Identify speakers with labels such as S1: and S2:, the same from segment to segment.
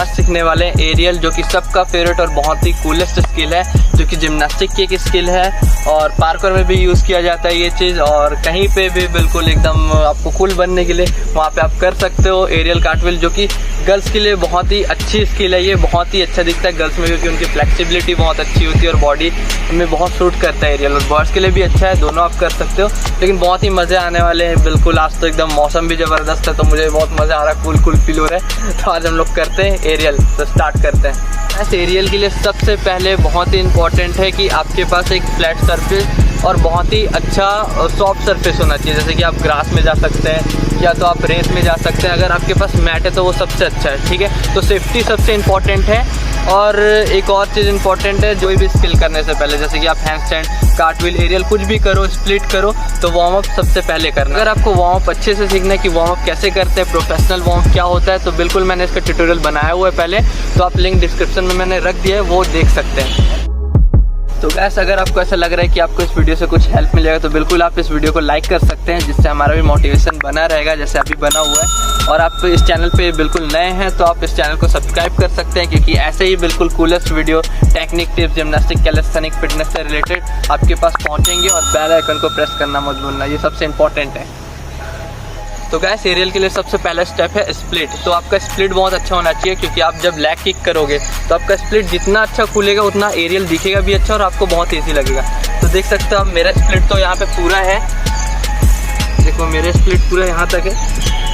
S1: मस्त सीखने वाले हैं एरियल, जो कि सबका फेवरेट और बहुत ही कूलेस्ट स्किल है, जो कि जिम्नास्टिक की एक स्किल है और पार्कोर में भी यूज़ किया जाता है ये चीज़। और कहीं पे भी बिल्कुल एकदम आपको कूल बनने के लिए वहाँ पे आप कर सकते हो एरियल कार्टविल, जो कि गर्ल्स के लिए बहुत ही अच्छी स्किल है। ये बहुत ही अच्छा दिखता है गर्ल्स में, क्योंकि उनकी फ्लेक्सिबिलिटी बहुत अच्छी होती है और बॉडी में बहुत सूट करता है एरियल। और बॉयज़ के लिए भी अच्छा है, दोनों आप कर सकते हो, लेकिन बहुत ही मज़े आने वाले हैं बिल्कुल। आज तो एकदम मौसम भी ज़बरदस्त है, तो मुझे बहुत मज़ा आ रहा है, कूल फील हो रहा है। तो आज हम लोग करते हैं एरियल, तो स्टार्ट करते हैं। ऐसे एरियल के लिए सबसे पहले बहुत ही इंपॉर्टेंट है कि आपके पास एक फ्लैट सरफेस और बहुत ही अच्छा सॉफ्ट सरफेस होना चाहिए। जैसे कि आप ग्रास में जा सकते हैं या तो आप रेस में जा सकते हैं। अगर आपके पास मैट है तो वो सबसे अच्छा है, ठीक है। तो सेफ्टी सबसे इम्पॉर्टेंट है। और एक और चीज़ इंपॉर्टेंट है, जो भी स्किल करने से पहले, जैसे कि आप हैंडस्टैंड, कार्टविल, एरियल कुछ भी करो, स्प्लिट करो, तो वार्म अप सबसे पहले करना। अगर आपको वार्म अप अच्छे से सीखना है कि वार्म अप कैसे करते हैं, प्रोफेशनल वार्म अप क्या होता है, तो बिल्कुल मैंने इसका ट्यूटोरियल बनाया हुआ है पहले, तो आप लिंक डिस्क्रिप्शन में मैंने रख दिया है, वो देख सकते हैं। तो गैस, अगर आपको ऐसा लग रहा है कि आपको इस वीडियो से कुछ हेल्प मिलेगा, तो बिल्कुल आप इस वीडियो को लाइक कर सकते हैं, जिससे हमारा भी मोटिवेशन बना रहेगा, जैसे अभी बना हुआ है। और आप इस चैनल पे बिल्कुल नए हैं तो आप इस चैनल को सब्सक्राइब कर सकते हैं, क्योंकि ऐसे ही बिल्कुल coolest video, technique, tips, gymnastic, calisthenic, fitness से रिलेटेड आपके पास पहुँचेंगे। और बेल आइकन को प्रेस करना मत भूलना, ये सबसे इंपॉर्टेंट है। तो गैस, एरियल के लिए सबसे पहला स्टेप है स्प्लिट। तो आपका स्प्लिट बहुत अच्छा होना चाहिए, क्योंकि आप जब लेग किक करोगे तो आपका स्प्लिट जितना अच्छा खुलेगा उतना एरियल दिखेगा भी अच्छा और आपको बहुत ईजी लगेगा। तो देख सकते हो आप, मेरा स्प्लिट तो यहाँ पे पूरा है, देखो मेरा स्प्लिट पूरा यहाँ तक है,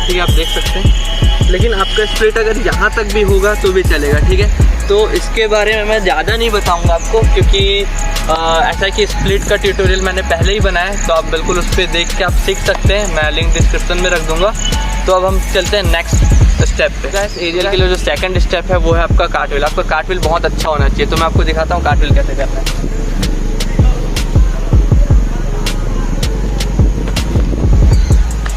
S1: ठीक है, आप देख सकते हैं। लेकिन आपका स्प्लिट अगर यहाँ तक भी होगा तो भी चलेगा, ठीक है। तो इसके बारे में मैं ज़्यादा नहीं बताऊँगा आपको, क्योंकि ऐसा कि स्प्लिट का ट्यूटोरियल मैंने पहले ही बनाया है, तो आप बिल्कुल उस पर देख के आप सीख सकते हैं, मैं लिंक डिस्क्रिप्शन में रख दूंगा। तो अब हम चलते हैं नेक्स्ट स्टेप पे। गैस, एरियल के लिए जो सेकंड स्टेप है वो है आपका कार्टविल। आपका कार्टविल बहुत अच्छा होना चाहिए, तो मैं आपको दिखाता हूँ कार्टविल कैसे करना है।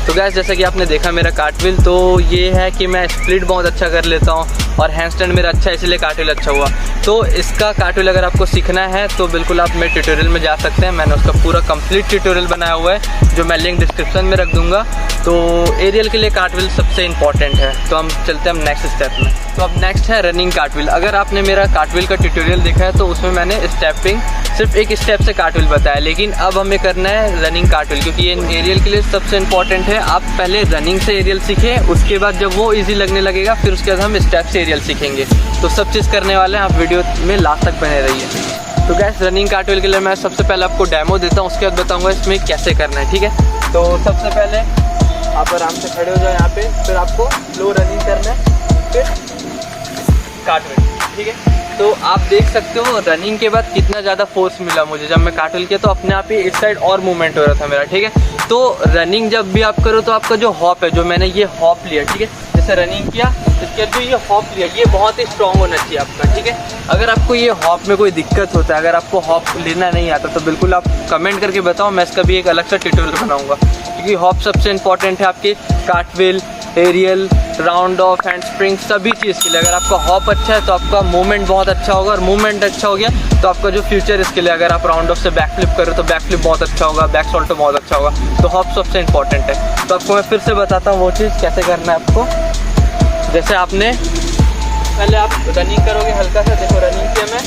S1: तो गैस, जैसा कि आपने देखा मेरा कार्टविल, तो ये है कि मैं स्प्लिट बहुत अच्छा कर लेता हूँ और हैंडस्टैंड मेरा अच्छा है, इसलिए कार्टविल अच्छा हुआ। तो इसका कार्टविल अगर आपको सीखना है तो बिल्कुल आप मेरे ट्यूटोरियल में जा सकते हैं, मैंने उसका पूरा कंप्लीट ट्यूटोरियल बनाया हुआ है, जो मैं लिंक डिस्क्रिप्शन में रख दूंगा। तो एरियल के लिए कार्टविल सबसे इंपॉर्टेंट है। तो हम चलते हैं हम नेक्स्ट स्टेप में। तो अब नेक्स्ट है रनिंग कार्टविल। अगर आपने मेरा कार्टविल का ट्यूटोरियल देखा है तो उसमें मैंने स्टेपिंग सिर्फ एक स्टेप से कार्टविल बताया, लेकिन अब हमें करना है रनिंग कार्टविल, क्योंकि ये एरियल के लिए सबसे इंपॉर्टेंट है। आप पहले रनिंग से एरियल सीखें, उसके बाद जब वो ईजी लगने लगेगा फिर उसके बाद हम स्टेप से एरियल सीखेंगे। तो सब चीज़ करने वाले हैं, आप वीडियो में लास्ट तक बने रहिए। तो गैस, रनिंग कार्टविल के लिए मैं सबसे पहले आपको डेमो देता हूँ, उसके बाद बताऊँगा इसमें कैसे करना है, ठीक है। तो सबसे पहले आप आराम से खड़े हो जाओ यहाँ पे, फिर आपको स्लो रनिंग करना है, फिर कार्टविल, ठीक है। तो आप देख सकते हो रनिंग के बाद कितना ज़्यादा फोर्स मिला मुझे। जब मैं कार्टविल किया तो अपने आप ही इस साइड और मूवमेंट हो रहा था मेरा, ठीक है। तो रनिंग जब भी आप करो तो आपका जो हॉप है, जो मैंने ये हॉप लिया, ठीक है, जैसे रनिंग किया इसके बाद जो ये हॉप लिया, ये बहुत ही स्ट्रॉन्ग होना चाहिए आपका, ठीक है। अगर आपको ये हॉप में कोई दिक्कत होता है, अगर आपको हॉप लेना नहीं आता, तो बिल्कुल आप कमेंट करके बताओ, मैं इसका भी एक अलग सा ट्यूटोरियल बनाऊंगा, क्योंकि हॉप सबसे इंपॉर्टेंट है आपके cartwheel, aerial, round off, hand spring, सभी चीज़ के लिए। अगर आपका हॉप अच्छा है तो आपका मूवमेंट बहुत अच्छा होगा, और मूवमेंट अच्छा हो गया तो आपका जो फ्यूचर इसके लिए, अगर आप राउंड ऑफ से बैक फ्लिप करो तो बैक फ्लिप बहुत अच्छा होगा, बैक सॉल्टो बहुत अच्छा होगा। तो हॉप सबसे इंपॉर्टेंट है। तो आपको मैं फिर से बताता हूँ वो चीज़ कैसे करना है आपको। जैसे आपने पहले आप रनिंग करोगे हल्का सा, देखो रनिंग किया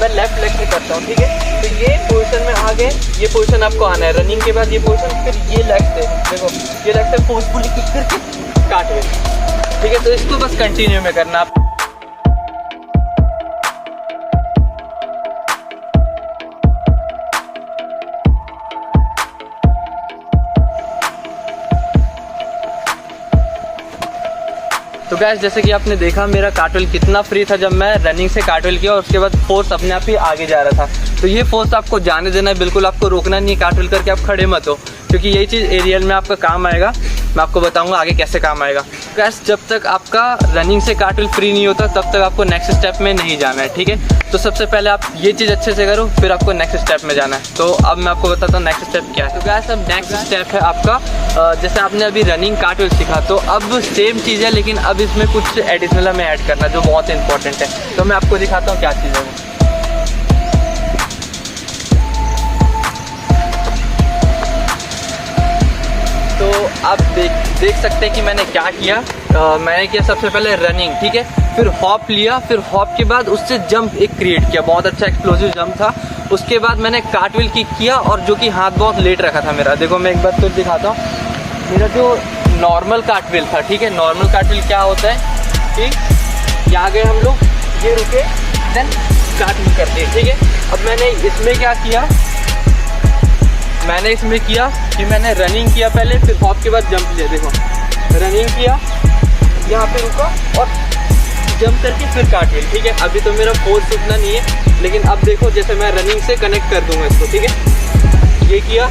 S1: मैं लेफ्ट लेग से करता हूँ, ठीक है। तो ये पोजीशन में आ गए, ये पोजीशन आपको आना है रनिंग के बाद, ये पोजीशन, फिर ये लेग से, देखो ये लेग से फोर्सफुली किक करके कार्टविल, ठीक है। तो इसको बस कंटिन्यू में करना आप। तो गैस, जैसे कि आपने देखा मेरा कार्टविल कितना फ्री था जब मैं रनिंग से कार्टविल किया, और उसके बाद फोर्स अपने आप ही आगे जा रहा था। तो ये फोर्स आपको जाने देना है, बिल्कुल आपको रोकना नहीं है। कार्टविल करके आप खड़े मत हो, क्योंकि यही चीज़ एरियल में आपका काम आएगा। मैं आपको बताऊंगा आगे कैसे काम आएगा। गैस, जब तक आपका रनिंग से कार्टविल फ्री नहीं होता तब तक आपको नेक्स्ट स्टेप में नहीं जाना है, ठीक है। तो सबसे पहले आप ये चीज़ अच्छे से करो, फिर आपको नेक्स्ट स्टेप में जाना है। तो अब मैं आपको बताता हूँ नेक्स्ट स्टेप क्या है। तो गैस, अब नेक्स्ट स्टेप है आपका, जैसे आपने अभी रनिंग कार्टविल सीखा, तो अब सेम चीज़ है, लेकिन अब इसमें कुछ एडिशनल हमें ऐड करना जो बहुत इंपॉर्टेंट है। तो मैं आपको दिखाता हूँ क्या चीज़ है वो। तो आप देख सकते हैं कि मैंने क्या किया। मैंने किया सबसे पहले रनिंग, ठीक है, फिर हॉप लिया, फिर हॉप के बाद उससे जंप एक क्रिएट किया, बहुत अच्छा एक्सप्लोसिव जंप था। उसके बाद मैंने कार्टविल किक किया और जो कि हाथ बहुत लेट रखा था मेरा। देखो मैं एक बार फिर दिखाता हूँ, मेरा जो नॉर्मल कार्टविल था, ठीक है, नॉर्मल कार्टविल क्या होता है कि यहाँ गए हम लोग, ये रुके, देन कार्टविल करते हैं, ठीक है। अब मैंने इसमें क्या किया, मैंने इसमें किया कि मैंने रनिंग किया पहले, फिर हॉप के बाद जंप लिया। देखो रनिंग किया, यहाँ पे रुका और जंप करके फिर कार्टविल, ठीक है। अभी तो मेरा फोर्स उतना नहीं है, लेकिन अब देखो जैसे मैं रनिंग से कनेक्ट कर दूंगा इसको, ठीक है, ये किया।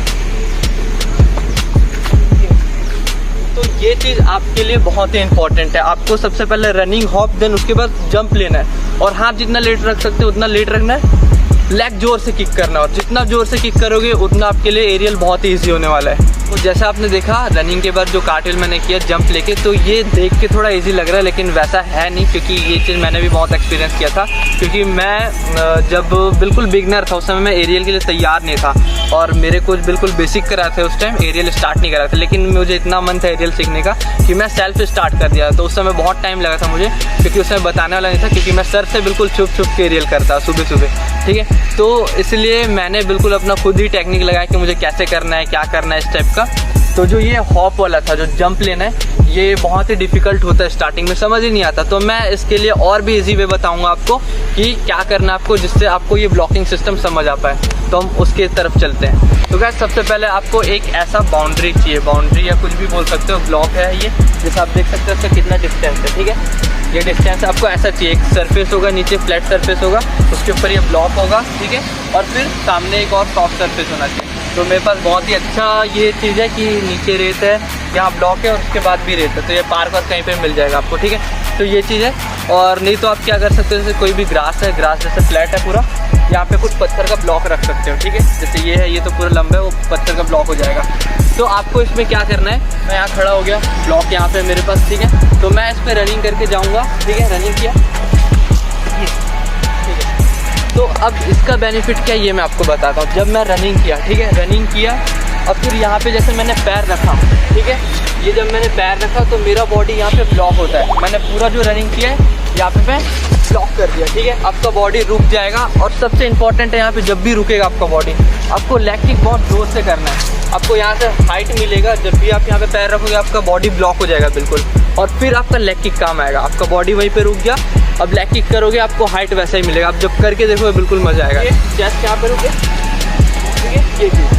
S1: तो ये चीज़ आपके लिए बहुत ही इंपॉर्टेंट है। आपको सबसे पहले रनिंग, हॉप, देन उसके बाद जंप लेना है और हाथ जितना लेट रख सकते हो उतना लेट रखना है। लेग जोर से किक करना है और जितना जोर से किक करोगे उतना आपके लिए एरियल बहुत ही ईजी होने वाला है। तो जैसे आपने देखा रनिंग के बाद जो कार्टविल मैंने किया जंप लेके, तो ये देख के थोड़ा इजी लग रहा है लेकिन वैसा है नहीं, क्योंकि ये चीज़ मैंने भी बहुत एक्सपीरियंस किया था। क्योंकि मैं जब बिल्कुल बिगनर था उस समय मैं एरियल के लिए तैयार नहीं था और मेरे कुछ बिल्कुल बेसिक कराए थे उस टाइम, एरियल स्टार्ट नहीं करा था। लेकिन मुझे इतना मन था एरियल सीखने का कि मैं सेल्फ स्टार्ट कर दिया। तो उस समय बहुत टाइम लगा था मुझे, क्योंकि उस समय बताने वाला नहीं था, क्योंकि मैं सर से बिल्कुल छुप छुप के एरियल करता सुबह सुबह, ठीक है। तो इसलिए मैंने बिल्कुल अपना खुद ही टेक्निक लगाया कि मुझे कैसे करना है, क्या करना है इस टाइप का। तो जो ये हॉप वाला था, जो जंप लेना है, ये बहुत ही डिफ़िकल्ट होता है, स्टार्टिंग में समझ ही नहीं आता। तो मैं इसके लिए और भी इजी वे बताऊंगा आपको कि क्या करना है आपको, जिससे आपको ये ब्लॉकिंग सिस्टम समझ आ पाए। तो हम उसके तरफ चलते हैं। तो गाइस सबसे पहले आपको एक ऐसा बाउंड्री चाहिए, बाउंड्री या कुछ भी बोल सकते हो, ब्लॉक है ये, जैसे आप देख सकते हो इसका कितना डिस्टेंस है, ठीक है। ये डिस्टेंस आपको ऐसा चाहिए, एक सरफेस होगा, नीचे फ्लैट सरफेस होगा, उसके ऊपर ये ब्लॉक होगा, ठीक है, और फिर सामने एक और सॉफ्ट सरफेस होना चाहिए। तो मेरे पास बहुत ही अच्छा ये चीज़ है कि नीचे रेत है, यहाँ ब्लॉक है और उसके बाद भी रेत है, तो ये पार्क और कहीं पे मिल जाएगा आपको, ठीक है। तो ये चीज़ है। और नहीं तो आप क्या कर सकते हो, जैसे कोई भी ग्रास है, ग्रास जैसे फ्लैट है पूरा, यहाँ पे कुछ पत्थर का ब्लॉक रख सकते हो, ठीक है। जैसे ये है, ये तो पूरा लंबा है, वो पत्थर का ब्लॉक हो जाएगा। तो आपको इसमें क्या करना है, मैं यहाँ खड़ा हो गया, ब्लॉक यहाँ पे मेरे पास, ठीक है। तो मैं इस पर रनिंग करके जाऊँगा, ठीक है, रनिंग किया, ठीक है। तो अब इसका बेनिफिट क्या है ये मैं आपको बताता हूँ। जब मैं रनिंग किया, ठीक है, रनिंग किया, और फिर यहाँ पे जैसे मैंने पैर रखा, ठीक है, ये जब मैंने पैर रखा तो मेरा बॉडी यहाँ पे ब्लॉक होता है। मैंने पूरा जो रनिंग किया है यहाँ पे मैं ब्लॉक कर दिया, ठीक है। आपका बॉडी रुक जाएगा और सबसे इंपॉर्टेंट है यहाँ पे जब भी रुकेगा आपका बॉडी, आपको लेग किक बहुत जोर से करना है। आपको यहाँ से हाइट मिलेगा, जब भी आप यहाँ पे पैर रखोगे आपका बॉडी ब्लॉक हो जाएगा बिल्कुल, और फिर आपका लेग किक काम आएगा। आपका बॉडी वहीं पे रुक गया, अब लेग किक करोगे आपको हाइट वैसा ही मिलेगा। आप जब करके देखो बिल्कुल मजा आएगा। चेस्ट यहाँ पे रुके, ठीक है, ये चीज़।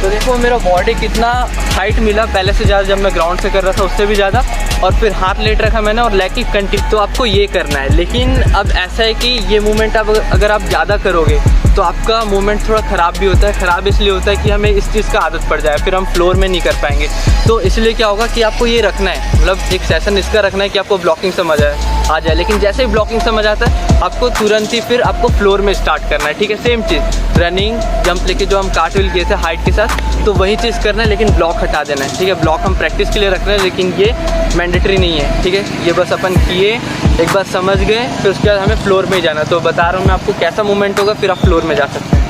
S1: तो देखो मेरा बॉडी कितना हाइट मिला पहले से ज़्यादा, जब मैं ग्राउंड से कर रहा था उससे भी ज़्यादा, और फिर हाथ लेट रखा मैंने और लेग किक कंटिन्यू। तो आपको ये करना है, लेकिन अब ऐसा है कि ये मूवमेंट अब अगर आप ज़्यादा करोगे तो आपका मूवमेंट थोड़ा ख़राब भी होता है। ख़राब इसलिए होता है कि हमें इस चीज़ का आदत पड़ जाए, फिर हम फ्लोर में नहीं कर पाएंगे। तो इसलिए क्या होगा कि आपको ये रखना है, मतलब एक सेशन इसका रखना है कि आपको ब्लॉकिंग समझ आ जाए। लेकिन जैसे ही ब्लॉकिंग समझ आता है आपको तुरंत ही फिर आपको फ्लोर में स्टार्ट करना है, ठीक है। सेम चीज़ रनिंग जंप लेके जो हम कार्टविल किए थे हाइट के साथ, तो वही चीज़ करना है, लेकिन ब्लॉक हटा देना है, ठीक है। ब्लॉक हम प्रैक्टिस के लिए रख रहे हैं, लेकिन ये मैंडेटरी नहीं है, ठीक है। ये बस अपन किए, एक बार समझ गए, फिर उसके बाद हमें फ्लोर में ही जाना। तो बता रहा हूँ मैं आपको कैसा मूवमेंट होगा, फिर आप फ्लोर में जा सकते हैं।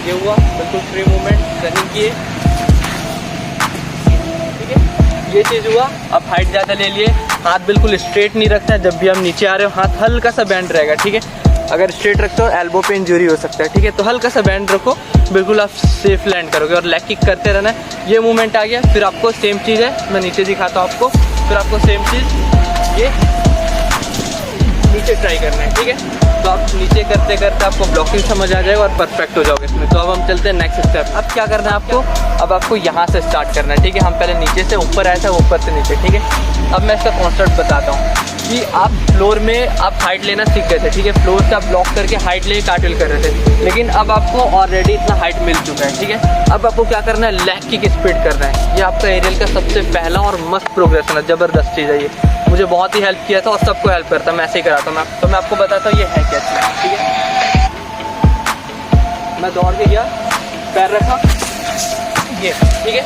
S1: ये हुआ बिल्कुल फ्री मूवमेंट, रनिंग किए, ठीक है, ये चीज़ हुआ। अब हाइट ज़्यादा ले लिए, हाथ बिल्कुल स्ट्रेट नहीं रखना है। जब भी हम नीचे आ रहे हो हाथ हल्का सा बैंड रहेगा, ठीक है। अगर स्ट्रेट रखते हो एल्बो पे इंजरी हो सकता है, ठीक है। तो हल्का सा बैंड रखो, बिल्कुल आप सेफ लैंड करोगे, और लेग किक करते रहना है। ये मूवमेंट आ गया, फिर आपको सेम चीज़ है, मैं नीचे दिखाता हूँ आपको, फिर आपको सेम चीज़ ये नीचे ट्राई करना है, ठीक है। तो आप नीचे करते करते आपको ब्लॉकिंग समझ आ जाएगा और परफेक्ट हो जाओगे इसमें। तो अब हम चलते हैं नेक्स्ट स्टेप। अब क्या करना है आपको, अब आपको यहाँ से स्टार्ट करना है, ठीक है। हम पहले नीचे से ऊपर आए थे, ऊपर से नीचे, ठीक है। अब मैं इसका कॉन्सेप्ट बताता हूँ कि आप फ्लोर में आप हाइट लेना सीख गए थे, ठीक है। फ्लोर से आप ब्लॉक करके हाइट ले कार्टविल कर रहे थे, लेकिन अब आपको ऑलरेडी इतना हाइट मिल चुका है, ठीक है। अब आपको क्या करना है, लेग किक स्पीड करना है। ये आपका एरियल का सबसे पहला और मस्त प्रोग्रेशन है, ज़बरदस्त चीज़ है ये। मुझे बहुत ही हेल्प किया था और सबको हेल्प करता, मैं ऐसे ही कराता हूँ। तो मैं आपको बताता हूँ ये है क्या चीज़, ठीक है। मैं दौड़ के गया, पैर रखा, ये, ठीक है।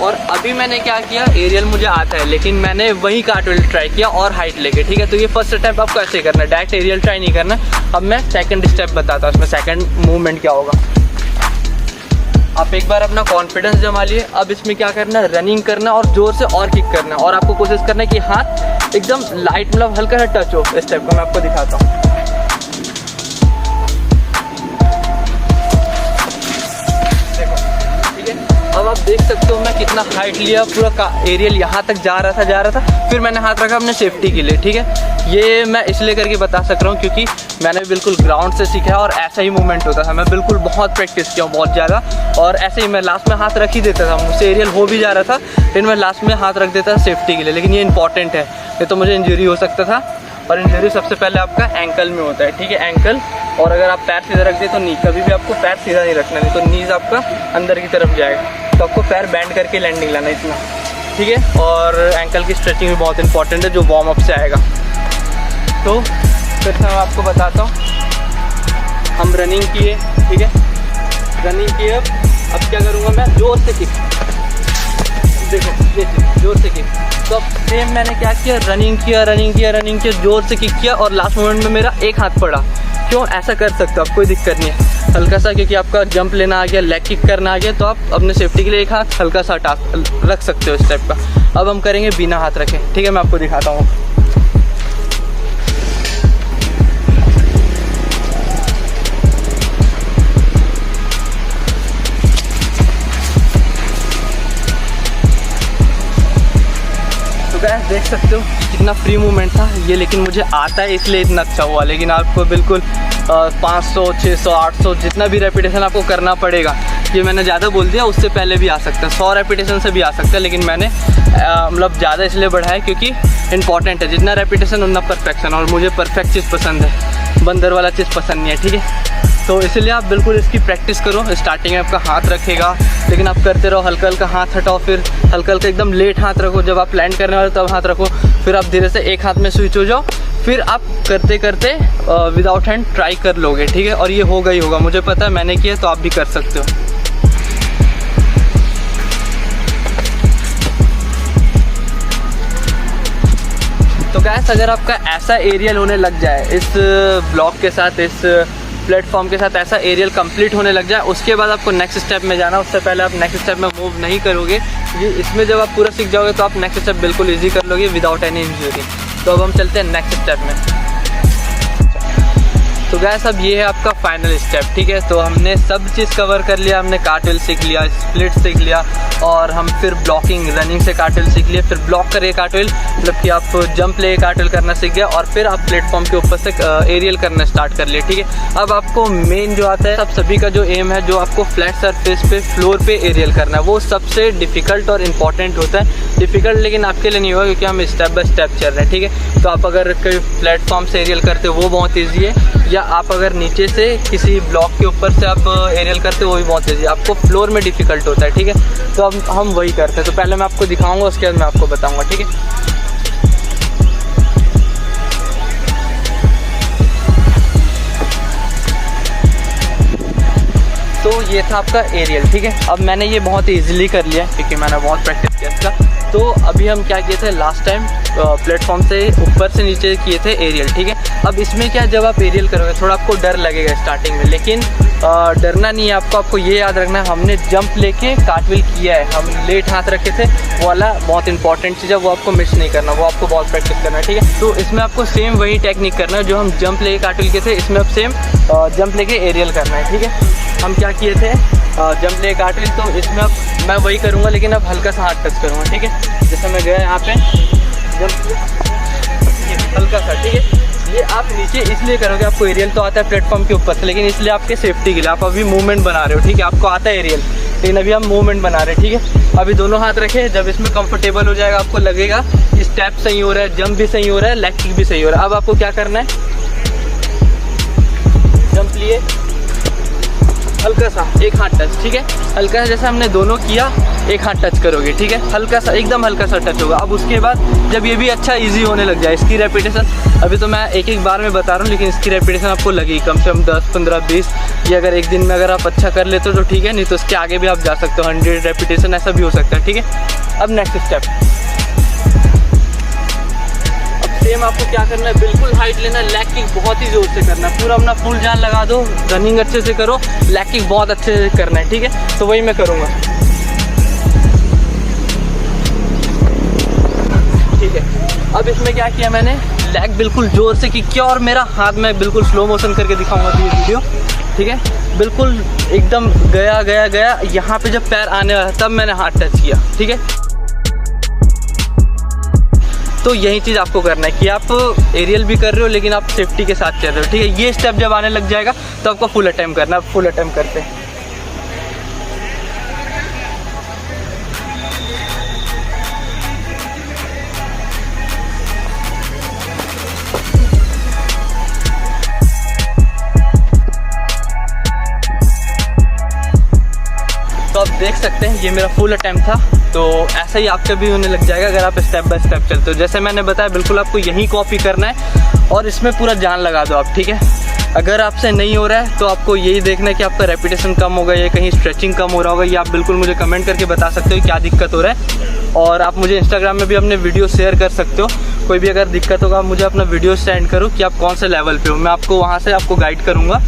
S1: और अभी मैंने क्या किया, एरियल मुझे आता है, लेकिन मैंने वही कार्टविल ट्राई किया और हाइट लेके, ठीक है। तो ये फर्स्ट स्टेप आपको ऐसे ही करना है, डायरेक्ट एरियल ट्राई नहीं करना। अब मैं सेकंड स्टेप बताता हूँ, इसमें सेकंड मूवमेंट क्या होगा। आप एक बार अपना कॉन्फिडेंस जमा लिए, अब इसमें क्या करना है, रनिंग करना और जोर से और किक करना, और आपको कोशिश करना है कि हाथ एकदम लाइट, मतलब हल्का सा टच हो, इस टाइप का मैं आपको दिखाता हूँ। अब आप देख सकते हो मैं कितना हाइट लिया, पूरा एरियल यहाँ तक जा रहा था, फिर मैंने हाथ रखा अपने सेफ्टी के लिए, ठीक है। ये मैं इसलिए करके बता सक रहा हूँ क्योंकि मैंने बिल्कुल ग्राउंड से सीखा है और ऐसा ही मूवमेंट होता था। मैं बिल्कुल बहुत प्रैक्टिस किया हूँ, बहुत ज़्यादा, और ऐसे ही मैं लास्ट में हाथ रख ही देता था। मुझसे एरियल हो भी जा रहा था लेकिन मैं लास्ट में हाथ रख देता था सेफ्टी के लिए। लेकिन ये इंपॉर्टेंट है, ये तो मुझे इंजरी हो सकता था, और इंजरी सबसे पहले आपका एंकल में होता है, ठीक है, एंकल। और अगर आप पैर सीधा रख दे तो नी, कभी भी आपको पैर सीधा नहीं रखना, नहीं तो नीज आपका अंदर की तरफ जाएगा, तो आपको पैर बैंड करके लैंडिंग लाना इतना, ठीक है। और एंकल की स्ट्रेचिंग भी बहुत इंपॉर्टेंट है जो वार्म अप से आएगा। तो फिर से मैं आपको बताता हूँ, हम रनिंग किए, ठीक है, रनिंग किए। अब क्या करूँगा मैं, जोर से किक, देखो ये जोर से किक। तो अब सेम मैंने क्या किया, रनिंग किया, जोर से किक किया, और लास्ट मोमेंट में मेरा एक हाथ पड़ा। क्यों, ऐसा कर सकते हो आप, कोई दिक्कत नहीं है, हल्का सा, क्योंकि आपका जंप लेना आ गया, लेग किक करना आ गया, तो आप अपने सेफ्टी के लिए एक हाथ हल्का सा रख सकते हो इस टाइप का। अब हम करेंगे बिना हाथ रखे, ठीक है, मैं आपको दिखाता हूँ। देख सकते हो कितना फ्री मूवमेंट था ये, लेकिन मुझे आता है इसलिए इतना अच्छा हुआ। लेकिन आपको बिल्कुल 500, 600, 800 जितना भी रेपिटेशन आपको करना पड़ेगा। ये मैंने ज़्यादा बोल दिया, उससे पहले भी आ सकता है, 100 रेपिटेशन से भी आ सकता है, लेकिन मैंने मतलब ज़्यादा इसलिए बढ़ाया क्योंकि इंपॉर्टेंट है, जितना रेपिटेशन उतना परफेक्शन, और मुझे परफेक्ट चीज़ पसंद है, बंदर वाला चीज़ पसंद नहीं है, ठीक है। तो इसलिए आप बिल्कुल इसकी प्रैक्टिस करो। स्टार्टिंग में आपका हाथ रखेगा, लेकिन आप करते रहो, हल्का हल्का हाथ हटाओ, फिर हल्का हल्का एकदम लेट हाथ रखो, जब आप लैंड करने वाले तब हाथ रखो, फिर आप धीरे से एक हाथ में स्विच हो जाओ, फिर आप करते करते विदाउट हैंड ट्राई कर लोगे, ठीक है। और ये होगा ही होगा, मुझे पता है, मैंने किया, तो आप भी कर सकते हो। तो गैस, अगर आपका ऐसा एरियल होने लग जाए, इस ब्लॉक के साथ, इस प्लेटफॉर्म के साथ ऐसा एरियल कंप्लीट होने लग जाए, उसके बाद आपको नेक्स्ट स्टेप में जाना। उससे पहले आप नेक्स्ट स्टेप में मूव नहीं करोगे। ये इसमें जब आप पूरा सीख जाओगे तो आप नेक्स्ट स्टेप बिल्कुल इजी कर लोगे विदाउट एनी इंजरी। तो अब हम चलते हैं नेक्स्ट स्टेप में। तो गैस, अब ये है आपका फाइनल स्टेप, ठीक है। तो हमने सब चीज़ कवर कर लिया, हमने कार्टविल सीख लिया, स्प्लिट सीख लिया, और हम फिर ब्लॉकिंग, रनिंग से कार्टविल सीख लिया, फिर ब्लॉक करके कार्टविल, मतलब कि आप जंप ले कार्टविल करना सीख गया, और फिर आप प्लेटफॉर्म के ऊपर से एरियल करना स्टार्ट कर लिया, ठीक है। अब आपको मेन जो आता है, सब सभी का जो एम है, जो आपको फ्लैट सरफेस पे, फ्लोर पे एरियल करना है, वो सबसे डिफिकल्ट और इम्पॉर्टेंट होता है। डिफिकल्ट लेकिन आपके लिए नहीं होगा, क्योंकि हम स्टेप बाय स्टेप चल रहे हैं, ठीक है। तो आप अगर कोई प्लेटफॉर्म से एरियल करते हो वो बहुत ईजी है, या आप अगर नीचे से किसी ब्लॉक के ऊपर से आप एरियल करते हो वो भी बहुत ईजी है। आपको फ्लोर में डिफिकल्ट होता है, ठीक है। तो अब हम वही करते हैं। तो पहले मैं आपको दिखाऊंगा, उसके बाद मैं आपको बताऊंगा, ठीक है। तो ये था आपका एरियल, ठीक है। अब मैंने ये बहुत इजीली कर लिया क्योंकि मैंने बहुत प्रैक्टिस किया इसका। तो अभी हम क्या किए थे, लास्ट टाइम प्लेटफॉर्म से ऊपर से नीचे किए थे एरियल, ठीक है। अब इसमें क्या, जब आप एरियल करोगे थोड़ा आपको डर लगेगा स्टार्टिंग में, लेकिन डरना नहीं है आपको ये याद रखना है, हमने जंप लेके कार्टविल किया है, हम लेट हाथ रखे थे, वो वाला बहुत इंपॉर्टेंट चीज़ है, वो आपको मिस नहीं करना, वो आपको बहुत प्रैक्टिस करना है, ठीक है। तो इसमें आपको सेम वही टेक्निक करना है जो हम जंप लेके कार्टविल किए थे, इसमें अब सेम जंप लेके एरियल करना है, ठीक है। हम क्या किए थे, जंप ले कार्टविल, तो इसमें अब मैं वही करूँगा, लेकिन अब हल्का सा हाथ टच करूँगा, ठीक है। जैसे मैं गया यहाँ पे जंप हल्का सा, ठीक है। ये आप नीचे इसलिए करोगे, आपको एरियल तो आता है प्लेटफॉर्म के ऊपर से, लेकिन इसलिए आपके सेफ्टी के लिए आप अभी मूवमेंट बना रहे हो, ठीक है। आपको आता है एरियल, लेकिन अभी हम मूवमेंट बना रहे हैं, ठीक है। अभी दोनों हाथ रखे, जब इसमें कंफर्टेबल हो जाएगा, आपको लगेगा स्टेप सही हो रहा है, जंप भी सही हो रहा है, लेग किक भी सही हो रहा है। अब आपको क्या करना है, जंप लिए, हल्का सा एक हाथ टच, ठीक है। हल्का सा जैसे हमने दोनों किया, एक हाथ टच करोगे, ठीक है, हल्का सा, एकदम हल्का सा टच होगा। अब उसके बाद जब ये भी अच्छा इजी होने लग जाए, इसकी रेपिटेशन अभी तो मैं एक एक बार में बता रहा हूँ, लेकिन इसकी रेपिटेशन आपको लगेगी कम से कम 10, 15, 20, ये अगर एक दिन में अगर आप अच्छा कर लेते हो तो ठीक है, नहीं तो उसके आगे भी आप जा सकते हो, 100 रेपिटेशन ऐसा भी हो सकता है, ठीक है। अब नेक्स्ट स्टेप, सेम आपको क्या करना है, बिल्कुल हाइट लेना है, लेग किक बहुत ही जोर से करना है, पूरा अपना फुल जान लगा दो, रनिंग अच्छे से करो, लेग किक बहुत अच्छे से करना है, ठीक है। तो वही मैं करूँगा, ठीक है। अब इसमें क्या किया मैंने, लेग बिल्कुल जोर से किक किया और मेरा हाथ में बिल्कुल स्लो मोशन करके दिखाऊंगा ये वीडियो, ठीक है। बिल्कुल एकदम गया गया गया, यहाँ पे जब पैर आने वाला तब मैंने हाथ टच किया, ठीक है। तो यही चीज़ आपको करना है कि आप एरियल भी कर रहे हो लेकिन आप सेफ्टी के साथ चल रहे हो, ठीक है। ये स्टेप जब आने लग जाएगा तो आपको फुल अटेम्प्ट करना है। फुल अटेम्प्ट करते हैं। तो आप देख सकते हैं ये मेरा फुल अटेम्प्ट था। तो ऐसा ही आपका भी होने लग जाएगा अगर आप स्टेप बाय स्टेप चलते हो। जैसे मैंने बताया बिल्कुल आपको यही कॉपी करना है और इसमें पूरा जान लगा दो आप, ठीक है। अगर आपसे नहीं हो रहा है तो आपको यही देखना है कि आपका रेपिटेशन कम होगा या कहीं स्ट्रेचिंग कम हो रहा होगा। ये आप बिल्कुल मुझे कमेंट करके बता सकते हो क्या दिक्कत हो रहा है। और आप मुझे इंस्टाग्राम में भी अपने वीडियो शेयर कर सकते हो। कोई भी अगर दिक्कत होगा आप मुझे अपना वीडियो सेंड करो कि आप कौन से लेवल पे हो, मैं आपको वहाँ से आपको गाइड करूँगा।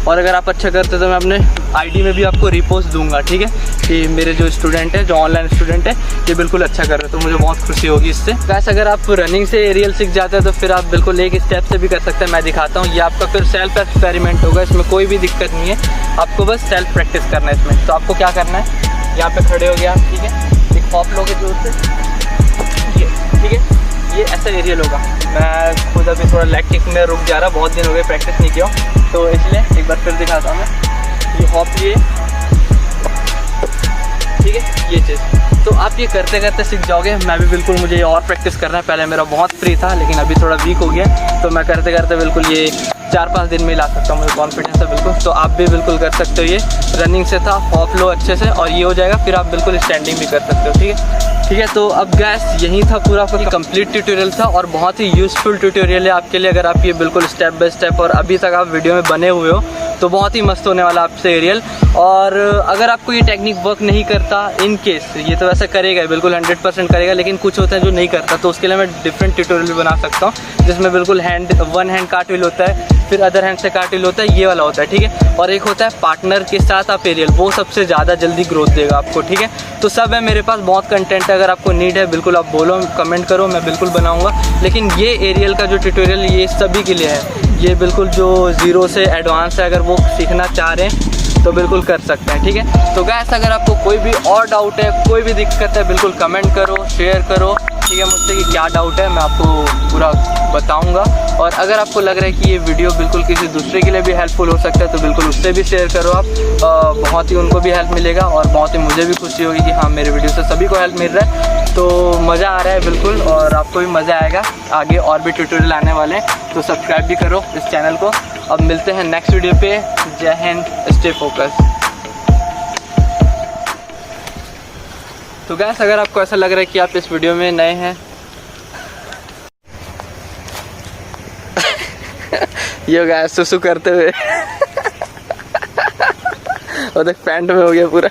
S1: और अगर आप अच्छा करते तो मैं अपने आईडी में भी आपको रिपोस्ट दूंगा, ठीक है, कि मेरे जो स्टूडेंट है, जो ऑनलाइन स्टूडेंट है, ये बिल्कुल अच्छा कर रहे हैं। तो मुझे बहुत खुशी होगी इससे। वैसे अगर आप रनिंग से एरियल सीख जाते हैं तो फिर आप बिल्कुल एक स्टेप से भी कर सकते हैं। मैं दिखाता हूँ, ये आपका फिर सेल्फ एक्सपेरिमेंट होगा, इसमें कोई भी दिक्कत नहीं है। आपको बस सेल्फ प्रैक्टिस करना है इसमें। तो आपको क्या करना है, यहाँ पे खड़े हो गया, ठीक है, एक हॉप लोगे जोर से, ठीक है। ये ऐसा एरियल होगा। मैं खुद अभी थोड़ा लेग किक में रुक जा रहा, बहुत दिन हो गए प्रैक्टिस नहीं किया, तो इसलिए एक बार फिर दिखाता हूँ मैं। ये हॉप लिए, ठीक है, ये चीज़। तो आप ये करते करते सीख जाओगे। मैं भी बिल्कुल, मुझे ये और प्रैक्टिस करना है। पहले मेरा बहुत फ्री था लेकिन अभी थोड़ा वीक हो गया, तो मैं करते करते बिल्कुल ये 4-5 दिन में ला सकता हूँ। मुझे कॉन्फिडेंस है बिल्कुल। तो आप भी बिल्कुल कर सकते हो। ये रनिंग से था, हॉप लो अच्छे से और ये हो जाएगा। फिर आप बिल्कुल स्टैंडिंग भी कर सकते हो, ठीक है, ठीक है। तो अब गैस यही था पूरा कंप्लीट ट्यूटोरियल था और बहुत ही यूज़फुल ट्यूटोरियल है आपके लिए। अगर आप ये बिल्कुल स्टेप बाय स्टेप और अभी तक आप वीडियो में बने हुए हो तो बहुत ही मस्त होने वाला आपसे एरियल। और अगर आपको ये टेक्निक वर्क नहीं करता, इन केस, ये तो वैसे करेगा बिल्कुल 100% करेगा, लेकिन कुछ होता है जो नहीं करता, तो उसके लिए मैं डिफरेंट ट्यूटोरियल भी बना सकता हूँ जिसमें बिल्कुल वन हैंड कार्टव्हील होता है, फिर अदर हैंड से कार्टव्हील होता है, ये वाला होता है, ठीक है। और एक होता है पार्टनर के साथ आप एरियल, वो सबसे ज़्यादा जल्दी ग्रोथ देगा आपको, ठीक है। तो सब है मेरे पास, बहुत कंटेंट है। अगर आपको नीड है बिल्कुल आप बोलो, कमेंट करो, मैं बिल्कुल बनाऊंगा। लेकिन ये एरियल का जो ट्यूटोरियल ये सभी के लिए है। ये बिल्कुल जो ज़ीरो से एडवांस है, अगर वो सीखना चाह रहे हैं तो बिल्कुल कर सकते हैं, ठीक है। तो गाइस अगर आपको कोई भी और डाउट है, कोई भी दिक्कत है, बिल्कुल कमेंट करो, शेयर करो, ठीक है, मुझसे कि क्या डाउट है, मैं आपको पूरा बताऊंगा। और अगर आपको लग रहा है कि ये वीडियो बिल्कुल किसी दूसरे के लिए भी हेल्पफुल हो सकता है तो बिल्कुल उससे भी शेयर करो आप। बहुत ही उनको भी हेल्प मिलेगा और बहुत ही मुझे भी खुशी होगी कि हाँ, मेरे वीडियो से सभी को हेल्प मिल रहा है। तो मज़ा आ रहा है बिल्कुल, और आपको भी मज़ा आएगा। आगे और भी ट्यूटोरियल आने वाले हैं, तो सब्सक्राइब भी करो इस चैनल को। अब मिलते हैं नेक्स्ट वीडियो पे। जय हिंद, स्टे फोकस। तो गाइस अगर आपको ऐसा लग रहा है कि आप इस वीडियो में नए हैं, ये गाइस सुसु करते हुए और देख पैंट में हो गया पूरा।